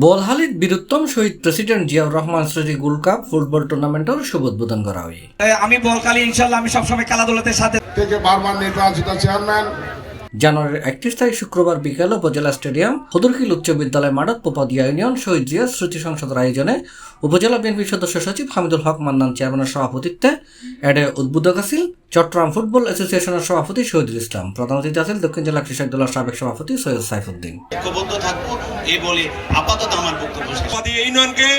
বলহালিত বীরুত্তম শহীদ president Ziaur Rahman স্মৃতি gold cup football টুর্নামেন্টের শুভ উদ্বোধন করা হয়। আমি বলকালী ইনশাআল্লাহ আমি সবসময় খেলাধুলাতে সাথে থেকে বারবার নির্বাচিত চেয়ারম্যান জানুয়ারির 31 তারিখ শুক্রবার বিকেলে উপজেলা স্টেডিয়াম হদরখিল উচ্চ বিদ্যালয় মাঠত পোপাদিয়া ইউনিয়ন শহীদ জিয়া স্মৃতি সংসদের আয়োজনে উপজেলা বিএনপির সদস্য সচিব হামিদুল হক মান্নান চেয়ারম্যানের সভাপতিত্বে এডে উদ্বোধক আছিল চট্টগ্রাম ফুটবল অ্যাসোসিয়েশনের সভাপতি শহীদুল ইসলাম। প্রধান অতিথি আছেন দক্ষিণ জেলা কৃষক দলের সাবেক সভাপতি সৈয়দ সাইফুদ্দিন। ঐক্যবদ্ধ থাকবো এই বলে আপাতত আমার বক্তব্য শেষ। এই ইউনিয়নকে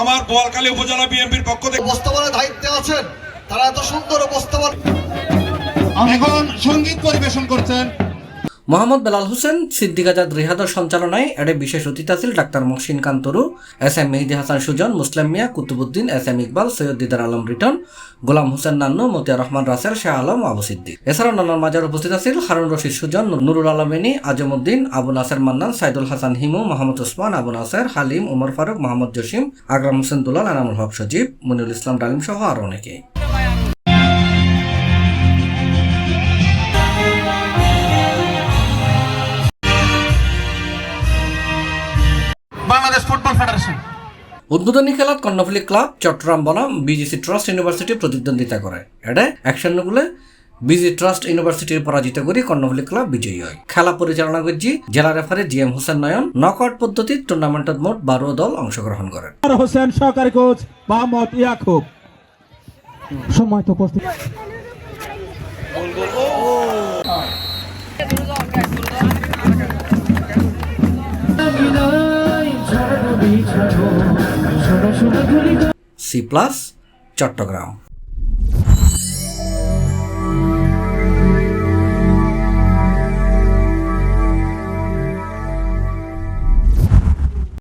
আমার বোয়ালখালী উপজেলা বিএনপির পক্ষ থেকে উপস্থাপনার দায়িত্বে আছেন, তারা এত সুন্দর উপস্থাপন এখন সঙ্গীত পরিবেশন করছেন মোহাম্মদ বেলাল হোসেন সিদ্দিক আজাদ রিহাদের সঞ্চালনায় এডে বিশেষ অতিথি আছিল doctor Mohsin কান্তরু, S M Mehedi Hasan Sujan, মুসলিম মিয়া, কুতুবুদ্দিন, এস এম ইকবাল, সৈয়দ দিদার আলম রিটন, গোলাম হোসেন নান্নু, মতিয়া রহমান রাসেল, শাহ আলম, আবু সিদ্দিক। এছাড়াও নানার মাজার উপস্থিত আছিল হারুন রশিদ সুজন, নুরুল আলমিনী, আজমউদ্দিন, আবু নাসের মান্নান, সাইদুল হাসান হিমু, মোহাম্মদ ওসমান, আবু নাসের, হালিম, উমর ফারুক, মোহাম্মদ জসিম, আকরাম হোসেন দুলাল, এনামুল হক সজীব, মনিরুল ইসলাম ডালিম সহ আরো অনেকে। বাংলাদেশ ফুটবল ফেডারেশন উদ্বোধনী খেলাত কর্ণফুলী ক্লাব চট্টগ্রাম বনাম বিজিসি ট্রাস্ট ইউনিভার্সিটি প্রতিদ্বন্দ্বিতা করে। এটা 1-0 গোলে বিজি ট্রাস্ট ইউনিভার্সিটির পরাজিত করে কর্ণফুলী ক্লাব বিজয়ী হয়। খেলা পরিচালনা করছি জেলা রেফারি জি এম হোসেন নয়ন। নকআউট পদ্ধতির টুর্নামেন্টত মোট 12 দল অংশগ্রহণ করে। হোসেন সহকারী কোচ মোহাম্মদ ইয়াকুব সময় তো উপস্থিত C+ চট্টগ্রাম।